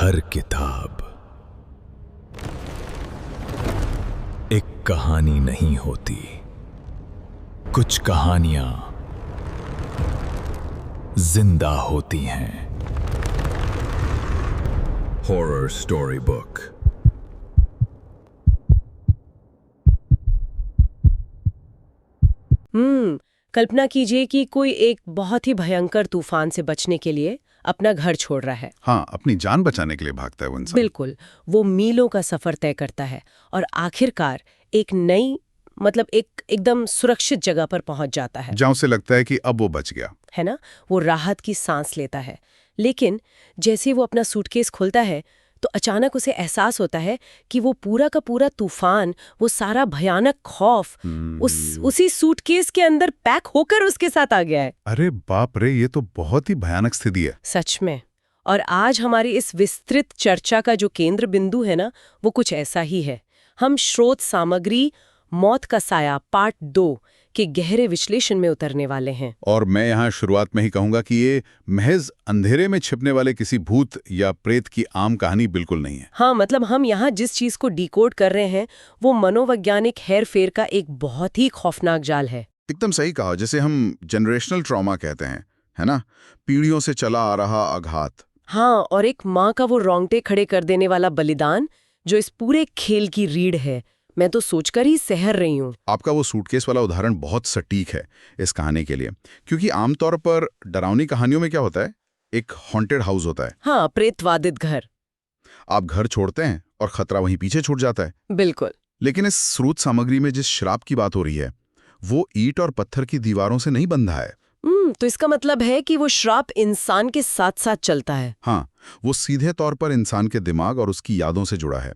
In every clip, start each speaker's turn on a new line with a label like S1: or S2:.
S1: हर किताब एक कहानी नहीं होती। कुछ कहानियां जिंदा होती हैं। Horror story book.
S2: कल्पना कीजिए कि कोई एक बहुत ही भयंकर तूफान से बचने के लिए अपना घर छोड़ रहा है।
S3: हाँ, अपनी जान बचाने के लिए भागता है वो इंसान।
S2: बिल्कुल, वो मीलों का सफर तय करता है और आखिरकार एक नई एकदम सुरक्षित जगह पर पहुंच जाता है,
S3: जहाँ उसे लगता है कि अब वो बच गया।
S2: है ना। वो राहत की सांस लेता है, लेकिन जैसे ही वो अपना सूटकेस खोलता है तो अचानक उसे एहसास होता है कि वो पूरा का पूरा तूफान, वो सारा भयानक खौफ उसी सूटकेस के अंदर पैक होकर उसके साथ आ गया है।
S3: अरे बाप रे, ये तो बहुत ही भयानक स्थिति है।
S2: सच में। और आज हमारी इस विस्तृत चर्चा का जो केंद्र बिंदु है ना, वो कुछ ऐसा ही है। हम स्रोत सामग्री मौत का साया पार्ट 2 के गहरे विश्लेषण में उतरने वाले हैं।
S3: और मैं यहाँ शुरुआत में ही कहूंगा कि ये महज अंधेरे में छिपने वाले किसी भूत या प्रेत की आम कहानी बिल्कुल नहीं है।
S2: हाँ, मतलब हम यहाँ जिस चीज को डिकोड कर रहे हैं वो मनोवैज्ञानिक हेरफेर का एक बहुत ही खौफनाक जाल है।
S3: एकदम सही कहा, जैसे हम जनरेशनल ट्रॉमा कहते हैं, है ना, पीढ़ियों से चला आ रहा आघात।
S2: हाँ, और एक माँ का वो रोंगटे खड़े कर देने वाला बलिदान जो इस पूरे खेल की रीढ़ है। मैं तो सोचकर ही सहर रही हूँ।
S3: आपका वो सूटकेस वाला उदाहरण बहुत सटीक है इस कहानी के लिए, क्योंकि आमतौर पर डरावनी कहानियों में क्या होता है, एक हॉन्टेड हाउस होता है।
S2: हाँ, प्रेतवादित घर।
S3: आप घर छोड़ते हैं और खतरा वहीं पीछे छूट जाता है।
S2: बिल्कुल।
S3: लेकिन इस स्रोत सामग्री में जिस श्राप की बात हो रही है वो ईंट और पत्थर की दीवारों से नहीं बंधा है।
S2: तो इसका मतलब है कि वो श्राप इंसान के साथ साथ चलता है।
S3: हाँ, वो सीधे तौर पर इंसान के दिमाग और उसकी यादों से जुड़ा है।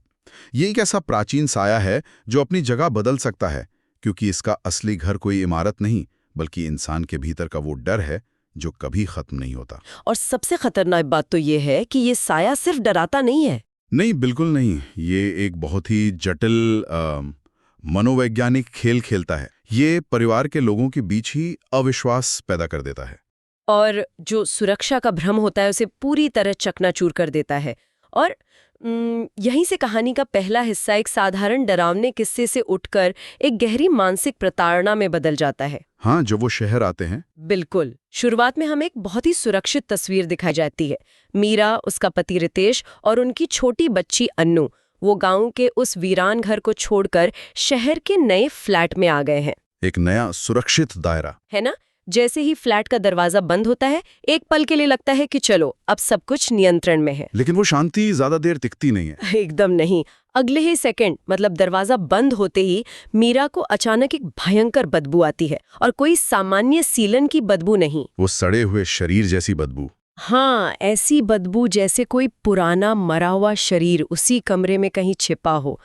S3: ये एक ऐसा प्राचीन साया है जो अपनी जगह बदल सकता है, क्योंकि इसका असली घर कोई इमारत नहीं बल्कि इंसान के भीतर का वो डर है जो कभी खत्म नहीं होता।
S2: और सबसे खतरनाक बात तो ये है कि ये साया सिर्फ डराता नहीं है।
S3: नहीं, बिल्कुल नहीं। ये एक बहुत ही जटिल मनोवैज्ञानिक खेल खेलता है। ये परिवार के लोगों के बीच ही अविश्वास पैदा कर देता है
S2: और जो सुरक्षा का भ्रम होता है उसे पूरी तरह चकनाचूर कर देता है। और यहीं से कहानी का पहला हिस्सा एक साधारण डरावने किस्से से उठकर एक गहरी मानसिक प्रताड़ना में बदल जाता है।
S3: हाँ, जब वो शहर आते हैं।
S2: बिल्कुल। शुरुआत में हमें एक बहुत ही सुरक्षित तस्वीर दिखाई जाती है। मीरा, उसका पति रितेश और उनकी छोटी बच्ची अन्नू वो गांव के उस वीरान घर को छोड़कर शहर के नए फ्लैट में आ गए हैं।
S3: एक नया सुरक्षित दायरा,
S2: है ना। जैसे ही फ्लैट का दरवाजा बंद होता है, एक पल के लिए लगता है कि चलो अब सब कुछ नियंत्रण में है।
S3: लेकिन वो शांति ज्यादा देर टिकती नहीं है।
S2: एकदम नहीं। अगले ही सेकंड, मतलब दरवाजा बंद होते ही मीरा को अचानक एक भयंकर बदबू आती है, और कोई सामान्य सीलन की बदबू नहीं।
S3: वो सड़े हुए शरीर जैसी बदबू।
S2: हाँ, ऐसी बदबू जैसे कोई पुराना मरा हुआ शरीर उसी कमरे में कहीं छिपा हो।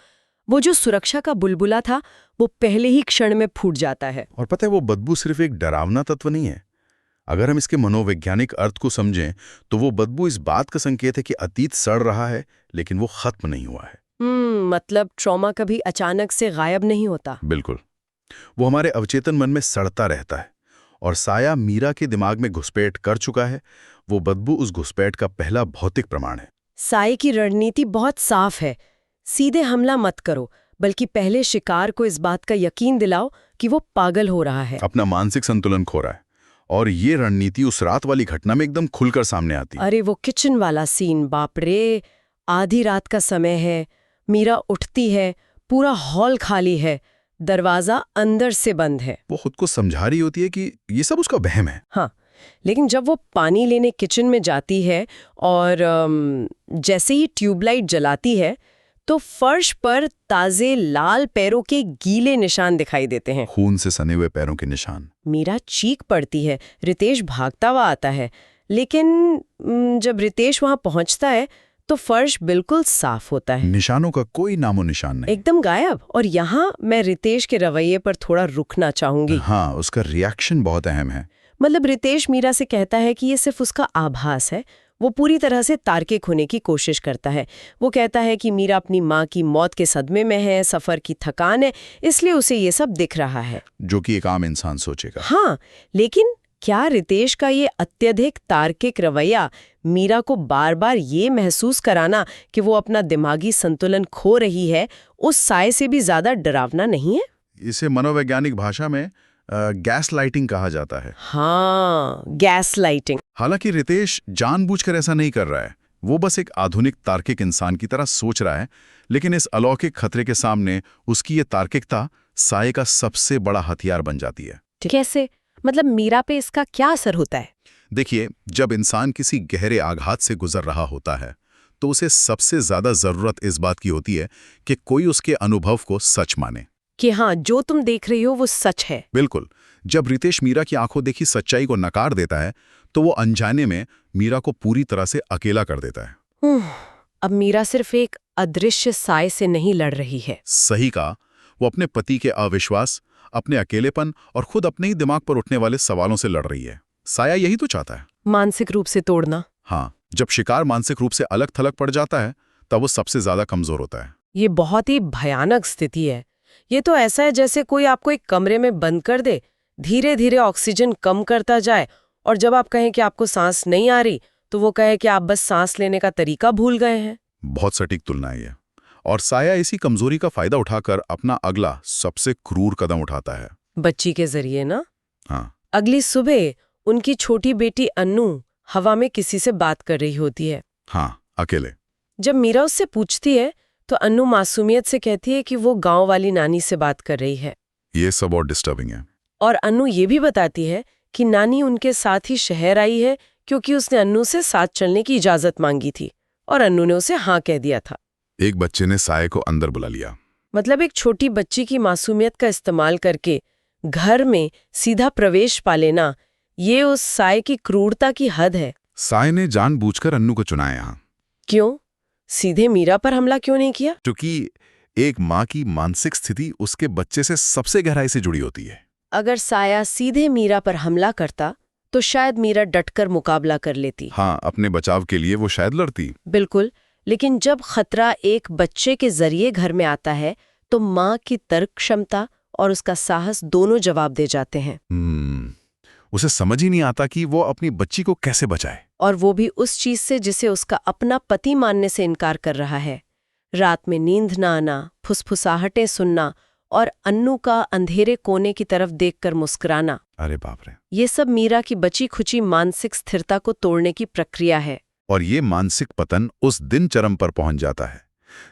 S2: वो जो सुरक्षा का बुलबुला था वो पहले ही क्षण में फूट जाता है।
S3: और पता है, वो बदबू सिर्फ एक डरावना तत्व नहीं है। अगर हम इसके मनोवैज्ञानिक अर्थ को समझें तो वो बदबू इस बात का संकेत है कि अतीत सड़ रहा है लेकिन वो खत्म नहीं हुआ है।
S2: मतलब ट्रॉमा कभी अचानक से गायब नहीं होता।
S3: बिल्कुल, वो हमारे अवचेतन मन में सड़ता रहता है, और साया मीरा के दिमाग में घुसपैठ कर चुका है। वो बदबू उस घुसपैठ का पहला भौतिक प्रमाण है।
S2: साये की रणनीति बहुत साफ है। सीधे हमला मत करो, बल्कि पहले शिकार को इस बात का यकीन दिलाओ कि वो पागल हो रहा है,
S3: अपना मानसिक संतुलन खो रहा है। और ये रणनीति उस रात वाली घटना में एकदम खुलकर सामने आती है।
S2: अरे वो किचन वाला सीन, बाप रे। आधी रात का समय है, मीरा उठती है, पूरा हॉल खाली है, दरवाजा अंदर से बंद है।
S3: वो खुद को समझा रही होती है कि ये सब उसका वहम है।
S2: हाँ, लेकिन जब वो पानी लेने किचन में जाती है और जैसे ही ट्यूबलाइट जलाती है तो फर्श पर ताजे लाल पैरों के गीले निशान दिखाई देते हैं।
S3: खून से सने हुए पैरों के निशान।
S2: मीरा चीख पड़ती है, रितेश भागता हुआ आता है, लेकिन जब रितेश वहां पहुंचता है तो फर्श बिल्कुल साफ होता है।
S3: निशानों का कोई नामो निशान नहीं,
S2: एकदम गायब। और यहाँ मैं रितेश के रवैये पर थोड़ा रुकना चाहूंगी।
S3: हाँ, उसका रिएक्शन बहुत अहम है।
S2: मतलब रितेश मीरा से कहता है कि ये सिर्फ उसका आभास है। वो पूरी तरह से तार्किक होने की कोशिश करता है। वो कहता है कि मीरा अपनी माँ की मौत के सदमे में है, सफर की थकान है, इसलिए उसे ये सब दिख रहा है,
S3: जो कि एक आम इंसान सोचेगा।
S2: हाँ, लेकिन क्या रितेश का ये अत्यधिक तार्किक रवैया मीरा को बार बार ये महसूस कराना कि वो अपना दिमागी संतुलन खो रही है, उस साए से भी ज्यादा डरावना नहीं है?
S3: इसे मनोवैज्ञानिक भाषा में गैस लाइटिंग कहा जाता है।
S2: हाँ, गैस लाइटिंग।
S3: हालांकि रितेश जानबूझकर ऐसा नहीं कर रहा है, वो बस एक आधुनिक तार्किक इंसान की तरह सोच रहा है, लेकिन इस अलौकिक खतरे के सामने उसकी ये तार्किकता साए का सबसे बड़ा हथियार बन जाती है।
S2: कैसे? मतलब मीरा पे इसका क्या असर होता है?
S3: देखिए, जब इंसान किसी गहरे आघात से गुजर रहा होता है तो उसे सबसे ज्यादा जरूरत इस बात की होती है कि कोई उसके अनुभव को सच माने
S2: कि हाँ, जो तुम देख रही हो वो सच है।
S3: बिल्कुल। जब रितेश मीरा की आंखों देखी सच्चाई को नकार देता है तो वो अनजाने में मीरा को पूरी तरह से अकेला कर देता है।
S2: अब मीरा सिर्फ एक अदृश्य साए से नहीं लड़ रही है।
S3: सही कहा। वो अपने पति के अविश्वास, अपने अकेलेपन और खुद अपने ही दिमाग पर उठने वाले सवालों से लड़ रही है। साया यही तो चाहता है,
S2: मानसिक रूप से तोड़ना।
S3: हाँ, जब शिकार मानसिक रूप से अलग थलग पड़ जाता है तब वो सबसे ज्यादा कमजोर होता है।
S2: ये बहुत ही भयानक स्थिति है। ये तो ऐसा है जैसे कोई आपको एक कमरे में बंद कर दे, धीरे धीरे ऑक्सीजन कम करता जाए, और जब आप कहें कि आपको सांस नहीं आ रही तो वो कहे कि आप बस सांस लेने का तरीका भूल गए हैं।
S3: बहुत सटीक तुलना है ये। और साया इसी कमजोरी का फायदा उठाकर अपना अगला सबसे क्रूर कदम उठाता है।
S2: बच्ची के जरिए ना?
S3: हाँ।
S2: अगली सुबह उनकी छोटी बेटी अन्नू हवा में किसी से बात कर रही होती है।
S3: हाँ, अकेले।
S2: जब मीरा उससे पूछती है तो अन्नू मासूमियत से कहती है कि वो गांव वाली नानी से बात कर रही है।
S3: ये सब और डिस्टर्बिंग है।
S2: और अन्नू ये भी बताती है कि नानी उनके साथ ही शहर आई है क्योंकि उसने अन्नू से साथ चलने की इजाजत मांगी थी और अन्नू ने उसे हाँ कह दिया था।
S3: एक बच्चे ने साये को अंदर बुला लिया।
S2: मतलब एक छोटी बच्ची की मासूमियत का इस्तेमाल करके घर में सीधा प्रवेश पा लेना, ये उस साये की क्रूरता की हद है।
S3: साये ने जानबूझकर अन्नू को चुना यहाँ।
S2: क्यों? सीधे मीरा पर हमला क्यों नहीं किया?
S3: क्योंकि एक माँ की मानसिक स्थिति उसके बच्चे से सबसे गहराई से जुड़ी होती है।
S2: अगर साया सीधे मीरा पर हमला करता तो शायद मीरा डटकर मुकाबला कर लेती।
S3: हाँ, अपने बचाव के लिए वो शायद लड़ती।
S2: बिल्कुल, लेकिन जब खतरा एक बच्चे के जरिए घर में आता है तो माँ की तर्क क्षमता और उसका साहस दोनों जवाब दे जाते हैं।
S3: उसे समझ ही नहीं आता कि वो अपनी बच्ची को कैसे बचाए,
S2: और वो भी उस चीज से जिसे उसका अपना पति मानने से इनकार कर रहा है। रात में नींद न आना, फुसफुसाहटें सुनना और अन्नू का अंधेरे कोने की तरफ देखकर मुस्कुराना।
S3: अरे बाप रे।
S2: ये सब मीरा की बची खुची मानसिक स्थिरता को तोड़ने की प्रक्रिया है।
S3: और ये मानसिक पतन उस दिन चरम पर पहुंच जाता है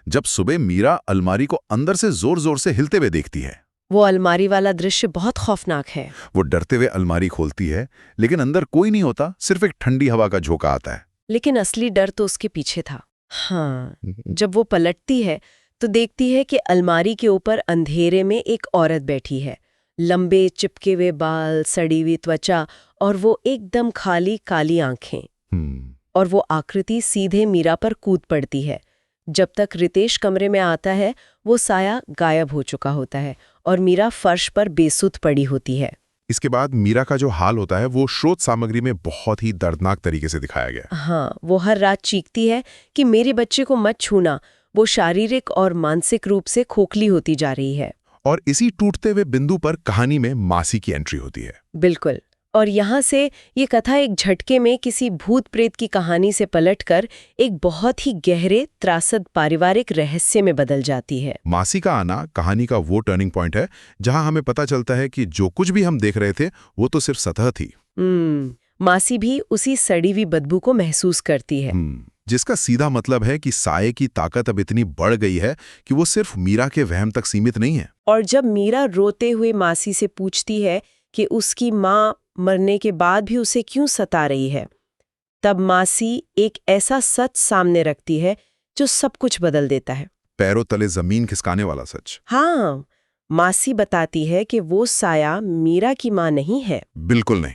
S3: जब सुबह मीरा अलमारी को अंदर से जोर जोर से हिलते हुए देखती है।
S2: वो अलमारी वाला दृश्य बहुत खौफनाक है।
S3: वो डरते हुए अलमारी खोलती है, लेकिन अंदर कोई नहीं होता, सिर्फ एक ठंडी हवा का झोंका आता है।
S2: लेकिन असली डर तो उसके पीछे था। हाँ, जब वो पलटती है तो देखती है कि अलमारी के ऊपर अंधेरे में एक औरत बैठी है। लंबे चिपके हुए बाल, सड़ी हुई त्वचा और वो एकदम खाली काली आंखें। और वो आकृति सीधे मीरा पर कूद पड़ती है। जब तक रितेश कमरे में आता है वो साया गायब हो चुका होता है और मीरा फर्श पर बेसुध पड़ी होती है।
S4: इसके बाद मीरा का जो हाल होता है वो स्रोत सामग्री में बहुत ही दर्दनाक तरीके से दिखाया गया।
S2: हाँ, वो हर रात चीखती है कि मेरे बच्चे को मत छूना। वो शारीरिक और मानसिक रूप से खोखली होती जा रही है।
S4: और इसी टूटते हुए बिंदु पर कहानी में मासी की एंट्री होती है।
S2: बिल्कुल। और यहाँ से ये कथा एक झटके में किसी भूत प्रेत की कहानी से पलटकर एक बहुत ही गहरे त्रासद पारिवारिक रहस्य में बदल जाती है।
S4: मासी का आना कहानी का वो टर्निंग पॉइंट है जहां हमें पता चलता है कि जो कुछ भी हम देख रहे थे वो तो सिर्फ सतह थी।
S2: मासी भी उसी सड़ी हुई बदबू को महसूस करती है।
S4: जिसका सीधा मतलब है कि साये की ताकत अब इतनी बढ़ गई है कि वो सिर्फ मीरा के वहम तक सीमित नहीं है।
S2: और जब मीरा रोते हुए मासी से पूछती है कि उसकी माँ मरने के बाद भी उसे क्यों सता रही है, तब मासी एक ऐसा सच सामने रखती है जो सब कुछ बदल देता है।
S4: पैरों तले जमीन खिसकाने वाला सच।
S2: हाँ, मासी बताती है कि वो साया मीरा की माँ नहीं है।
S4: बिल्कुल नहीं।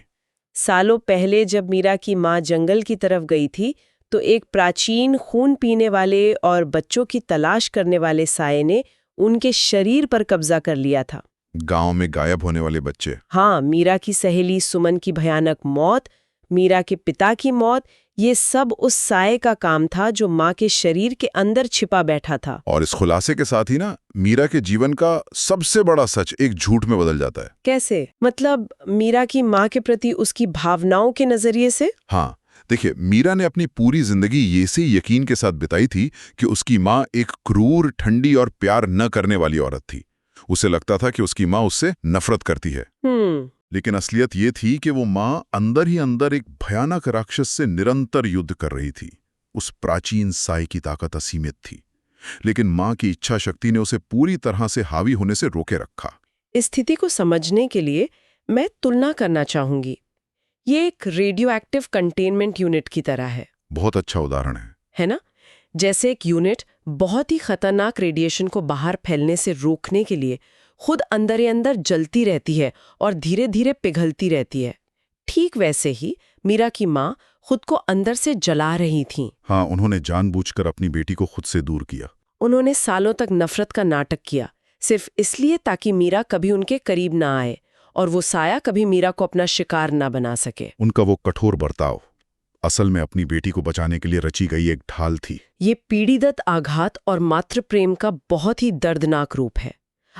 S2: सालों पहले जब मीरा की माँ जंगल की तरफ गई थी तो एक प्राचीन खून पीने वाले और बच्चों की तलाश करने वाले साये ने उनके शरीर पर कब्जा कर लिया था।
S4: गांव में गायब होने वाले बच्चे।
S2: हाँ, मीरा की सहेली सुमन की भयानक मौत, मीरा के पिता की मौत, ये सब उस साये का काम था जो माँ के शरीर के अंदर छिपा बैठा था।
S4: और इस खुलासे के साथ ही ना मीरा के जीवन का सबसे बड़ा सच एक झूठ में बदल जाता है।
S2: कैसे? मतलब मीरा की माँ के प्रति उसकी भावनाओं के नजरिए से?
S4: हाँ, देखिए, मीरा ने अपनी पूरी जिंदगी ये से यकीन के साथ बिताई थी कि उसकी माँ एक क्रूर, ठंडी और प्यार न करने वाली औरत थी। उसे लगता था कि उसकी माँ उससे नफरत करती है। लेकिन असलियत ये थी कि वो माँ अंदर ही अंदर एक भयानक राक्षस से निरंतर युद्ध कर रही थी। उस प्राचीन साये की ताकत असीमित थी, लेकिन माँ की इच्छा शक्ति ने उसे पूरी तरह से हावी होने से रोके रखा।
S2: इस स्थिति को समझने के लिए मैं तुलना करना चाहूंगी। ये एक रेडियो एक्टिव कंटेनमेंट यूनिट की तरह है।
S4: बहुत अच्छा उदाहरण है
S2: ना? जैसे एक यूनिट बहुत ही खतरनाक रेडिएशन को बाहर फैलने से रोकने के लिए खुद अंदर ही अंदर जलती रहती है और धीरे धीरे पिघलती रहती है। ठीक वैसे ही मीरा की माँ खुद को अंदर से जला रही थीं।
S4: हाँ, उन्होंने जानबूझकर अपनी बेटी को खुद से दूर किया।
S2: उन्होंने सालों तक नफरत का नाटक किया, सिर्फ इसलिए ताकि मीरा कभी उनके करीब ना आए और वो साया कभी मीरा को अपना शिकार ना बना सके।
S4: उनका वो कठोर बर्ताव असल में अपनी बेटी को बचाने के लिए रची गई एक ढाल थी।
S2: ये पीड़ित आघात और मातृ प्रेम का बहुत ही दर्दनाक रूप है।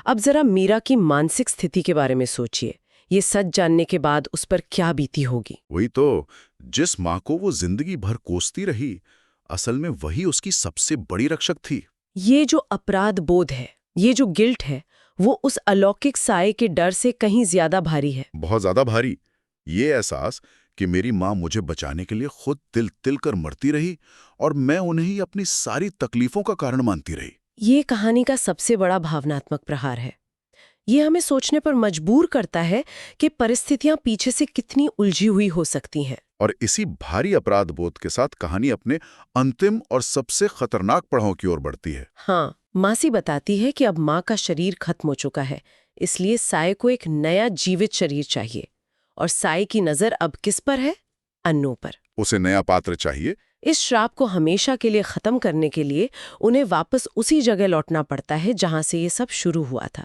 S2: अब जरा मीरा की मानसिक स्थिति के बारे में सोचिए। ये सच जानने के बाद उस पर क्या बीती होगी।
S4: वही तो, जिस माँ को वो जिंदगी भर कोसती रही, असल में वही उसकी सबसे बड़ी रक्षक थी।
S2: ये जो अपराध बोध है, ये जो गिल्ट है, वो उस अलौकिक साये के डर से कहीं ज्यादा भारी है।
S4: बहुत ज्यादा भारी। ये एहसास कि मेरी माँ मुझे बचाने के लिए खुद तिल तिल कर मरती रही और मैं उन्हें ही अपनी सारी तकलीफों का कारण मानती रही।
S2: ये कहानी का सबसे बड़ा भावनात्मक प्रहार है। ये हमें सोचने पर मजबूर करता है कि परिस्थितियां पीछे से कितनी उलझी हुई हो सकती हैं।
S4: और इसी भारी अपराध बोध के साथ कहानी अपने अंतिम और सबसे खतरनाक पड़ाव की ओर बढ़ती है।
S2: हाँ, मासी बताती है कि अब माँ का शरीर खत्म हो चुका है, इसलिए साये को एक नया जीवित शरीर चाहिए। और साये की नजर अब किस पर है? अन्नू पर।
S4: उसे नया पात्र चाहिए।
S2: इस श्राप को हमेशा के लिए खत्म करने के लिए उन्हें वापस उसी जगह लौटना पड़ता है जहां से ये सब शुरू हुआ था,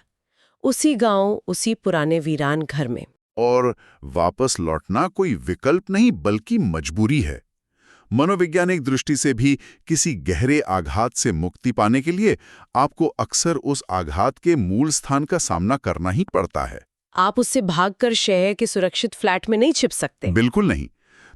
S2: उसी गांव, उसी पुराने वीरान घर में।
S4: और वापस लौटना कोई विकल्प नहीं बल्कि मजबूरी है। मनोवैज्ञानिक दृष्टि से भी किसी गहरे आघात से मुक्ति पाने के लिए आपको अक्सर उस आघात के मूल स्थान का सामना करना ही पड़ता है।
S2: आप उससे भागकर शहर के सुरक्षित फ्लैट में नहीं छिप सकते।
S4: बिल्कुल नहीं।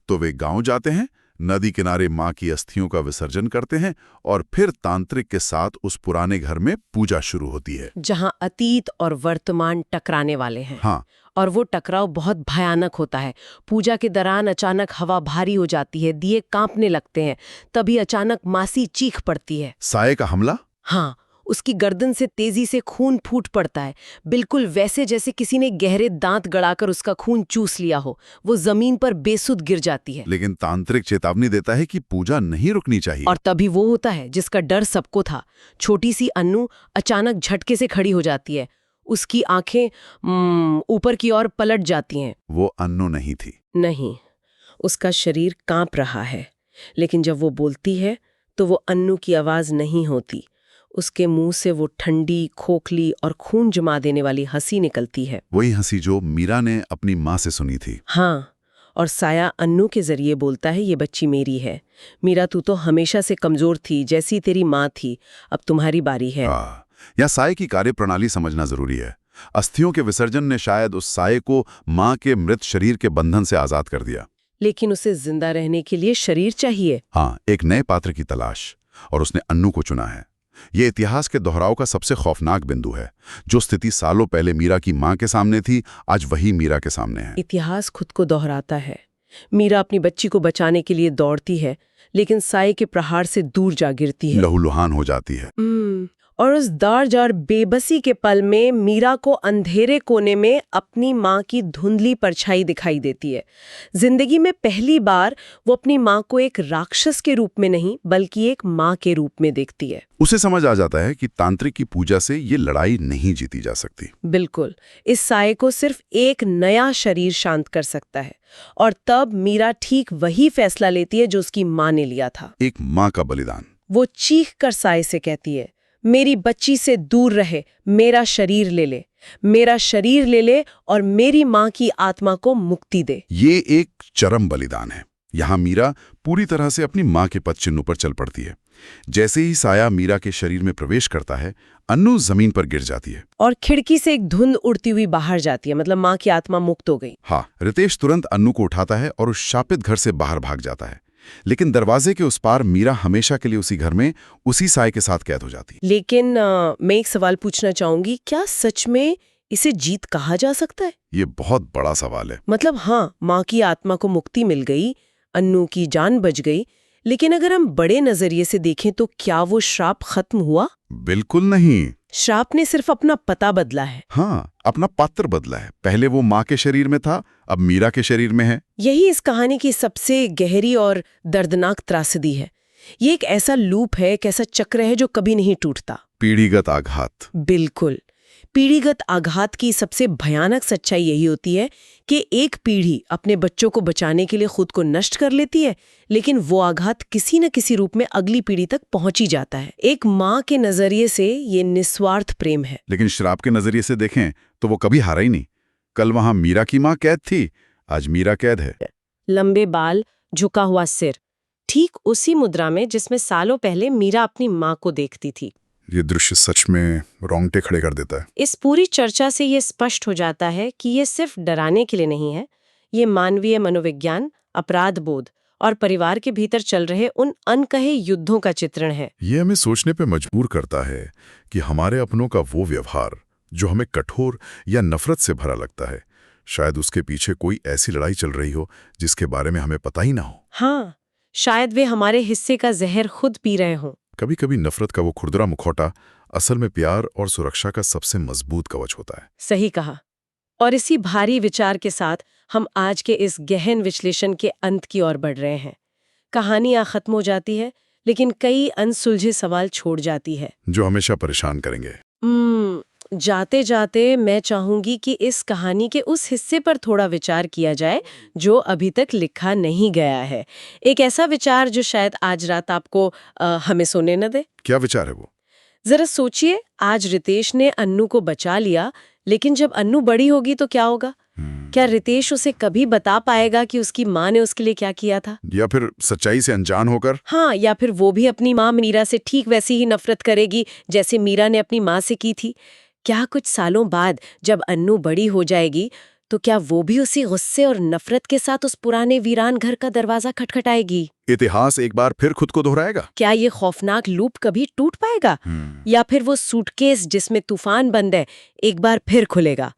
S4: तो वे गांव जाते हैं, नदी किनारे माँ की अस्थियों का विसर्जन करते हैं और फिर तांत्रिक के साथ उस पुराने घर में पूजा शुरू होती है,
S2: जहां अतीत और वर्तमान टकराने वाले हैं।
S4: हाँ,
S2: और वो टकराव बहुत भयानक होता है। पूजा के दौरान अचानक हवा भारी हो जाती है, दिए कांपने लगते हैं। तभी अचानक मासी चीख पड़ती है।
S4: साये का हमला?
S2: हाँ, उसकी गर्दन से तेजी से खून फूट पड़ता है, बिल्कुल वैसे जैसे किसी ने गहरे दांत गड़ाकर उसका खून चूस लिया हो। वो जमीन पर बेसुध गिर जाती है।
S4: लेकिन तांत्रिक चेतावनी देता है कि पूजा नहीं रुकनी चाहिए।
S2: और तभी वो होता है जिसका डर सबको था। छोटी सी अन्नू अचानक झटके से खड़ी हो जाती है। उसकी आंखें ऊपर की ओर पलट जाती हैं।
S4: वो अन्नू नहीं थी।
S2: नहीं, उसका शरीर कांप रहा है। लेकिन जब वो बोलती है तो वो अन्नू की आवाज नहीं होती। उसके मुंह से वो ठंडी, खोखली और खून जमा देने वाली हंसी निकलती है।
S4: वही हंसी जो मीरा ने अपनी माँ से सुनी थी।
S2: हाँ, और साया अन्नू के जरिए बोलता है, ये बच्ची मेरी है। मीरा, तू तो हमेशा से कमजोर थी, जैसी तेरी माँ थी। अब तुम्हारी बारी है।
S4: या साये की कार्यप्रणाली समझना जरूरी है। अस्थियों के विसर्जन ने शायद उस साये को माँ के मृत शरीर के बंधन से आजाद कर दिया।
S2: लेकिन उसे जिंदा रहने के लिए शरीर चाहिए।
S4: हाँ, एक नए पात्र की तलाश, और उसने अन्नू को चुना है। ये इतिहास के दोहराव का सबसे खौफनाक बिंदु है। जो स्थिति सालों पहले मीरा की माँ के सामने थी, आज वही मीरा के सामने है।
S2: इतिहास खुद को दोहराता है। मीरा अपनी बच्ची को बचाने के लिए दौड़ती है, लेकिन साये के प्रहार से दूर जा गिरती है,
S4: लहूलुहान हो जाती है।
S2: और उस दार बेबसी के पल में मीरा को अंधेरे कोने में अपनी माँ की धुंधली परछाई दिखाई देती है। जिंदगी में पहली बार वो अपनी माँ को एक राक्षस के रूप में नहीं, बल्कि एक माँ के रूप में देखती है।
S4: उसे समझ आ जाता है कि तांत्रिक की पूजा से ये लड़ाई नहीं जीती जा सकती।
S2: बिल्कुल, इस साये को सिर्फ एक नया शरीर शांत कर सकता है। और तब मीरा ठीक वही फैसला लेती है जो उसकी माँ ने लिया था।
S4: एक माँ का बलिदान।
S2: वो चीख कर साये से कहती है, मेरी बच्ची से दूर रहे, मेरा शरीर ले ले, मेरा शरीर ले ले और मेरी माँ की आत्मा को मुक्ति दे।
S4: ये एक चरम बलिदान है। यहाँ मीरा पूरी तरह से अपनी माँ के पदचिन्हों पर चल पड़ती है। जैसे ही साया मीरा के शरीर में प्रवेश करता है, अन्नू जमीन पर गिर जाती है।
S2: और खिड़की से एक धुंध उड़ती हुई बाहर जाती है, मतलब माँ की आत्मा मुक्त हो गई।
S4: हाँ, रितेश तुरंत अन्नू को उठाता है और उस शापित घर से बाहर भाग जाता है। लेकिन दरवाजे के उस पार मीरा हमेशा के लिए उसी घर में उसी साय के साथ कैद हो जाती है।
S2: लेकिन मैं एक सवाल पूछना चाहूंगी, क्या सच में इसे जीत कहा जा सकता है?
S4: ये बहुत बड़ा सवाल है।
S2: मतलब हाँ, माँ की आत्मा को मुक्ति मिल गई, अन्नू की जान बच गई, लेकिन अगर हम बड़े नजरिए से देखें तो क्या वो श्राप खत्म हुआ?
S4: बिल्कुल नहीं।
S2: श्राप ने सिर्फ अपना पता बदला है।
S4: हाँ, अपना पात्र बदला है। पहले वो माँ के शरीर में था, अब मीरा के शरीर में है।
S2: यही इस कहानी की सबसे गहरी और दर्दनाक त्रासदी है। ये एक ऐसा लूप है, एक ऐसा चक्र है जो कभी नहीं टूटता।
S4: पीढ़ीगत आघात।
S2: बिल्कुल। पीढ़ीगत आघात की सबसे भयानक सच्चाई यही होती है कि एक पीढ़ी अपने बच्चों को बचाने के लिए खुद को नष्ट कर लेती है, लेकिन वो आघात किसी न किसी रूप में अगली पीढ़ी तक पहुंच ही जाता है। एक माँ के नजरिए से ये निस्वार्थ प्रेम है।
S4: लेकिन श्राप के नजरिए से देखें तो वो कभी हारा ही नहीं। कल वहां मीरा की माँ कैद थी, आज मीरा कैद है।
S2: लंबे बाल, झुका हुआ सिर, ठीक उसी मुद्रा में जिसमें सालों पहले मीरा अपनी माँ को देखती थी।
S4: ये दृश्य सच में रोंगटे खड़े कर देता है।
S2: इस पूरी चर्चा से ये स्पष्ट हो जाता है कि ये सिर्फ डराने के लिए नहीं है, ये मानवीय मनोविज्ञान, अपराध बोध और परिवार के भीतर चल रहे उन अनकहे युद्धों का चित्रण है।
S4: ये हमें सोचने पे मजबूर करता है कि हमारे अपनों का वो व्यवहार जो हमें कठोर या नफरत से भरा लगता है, शायद उसके पीछे कोई ऐसी लड़ाई चल रही हो जिसके बारे में हमें पता ही ना हो।
S2: हाँ, शायद वे हमारे हिस्से का जहर खुद पी रहे हों।
S4: कभी कभी नफरत का वो खुरदरा मुखौटा असल में प्यार और सुरक्षा का सबसे मजबूत कवच होता है।
S2: सही कहा। और इसी भारी विचार के साथ हम आज के इस गहन विश्लेषण के अंत की ओर बढ़ रहे हैं। कहानी यहाँ खत्म हो जाती है, लेकिन कई अनसुलझे सवाल छोड़ जाती है
S4: जो हमेशा परेशान करेंगे।
S2: जाते जाते मैं चाहूंगी कि इस कहानी के उस हिस्से पर थोड़ा विचार किया जाए जो अभी तक लिखा नहीं गया है। एक ऐसा विचार जो शायद आज रात आपको हमें सोने न दे।
S4: क्या विचार है वो?
S2: जरा सोचिए, आज रितेश ने अन्नू को बचा लिया, लेकिन जब अन्नू बड़ी होगी तो क्या होगा? क्या रितेश उसे कभी बता पाएगा कि उसकी माँ ने उसके लिए क्या किया था?
S4: या फिर सच्चाई से अनजान होकर?
S2: हाँ, या फिर वो भी अपनी माँ मीरा से ठीक वैसी ही नफरत करेगी जैसे मीरा ने अपनी माँ से की थी। क्या कुछ सालों बाद जब अन्नू बड़ी हो जाएगी तो क्या वो भी उसी गुस्से और नफरत के साथ उस पुराने वीरान घर का दरवाजा खटखटाएगी?
S4: इतिहास एक बार फिर खुद को दोहराएगा?
S2: क्या ये खौफनाक लूप कभी टूट पाएगा? या फिर वो सूटकेस जिसमें तूफान बंद है एक बार फिर खुलेगा?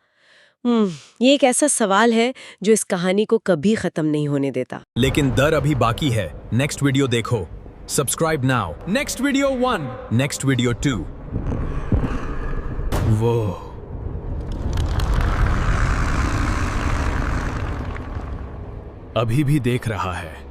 S2: ये एक ऐसा सवाल है जो इस कहानी को कभी खत्म नहीं होने देता।
S1: लेकिन दर अभी बाकी है। नेक्स्ट वीडियो देखो, subscribe now. Next video 1, next video 2। वो अभी भी देख रहा है।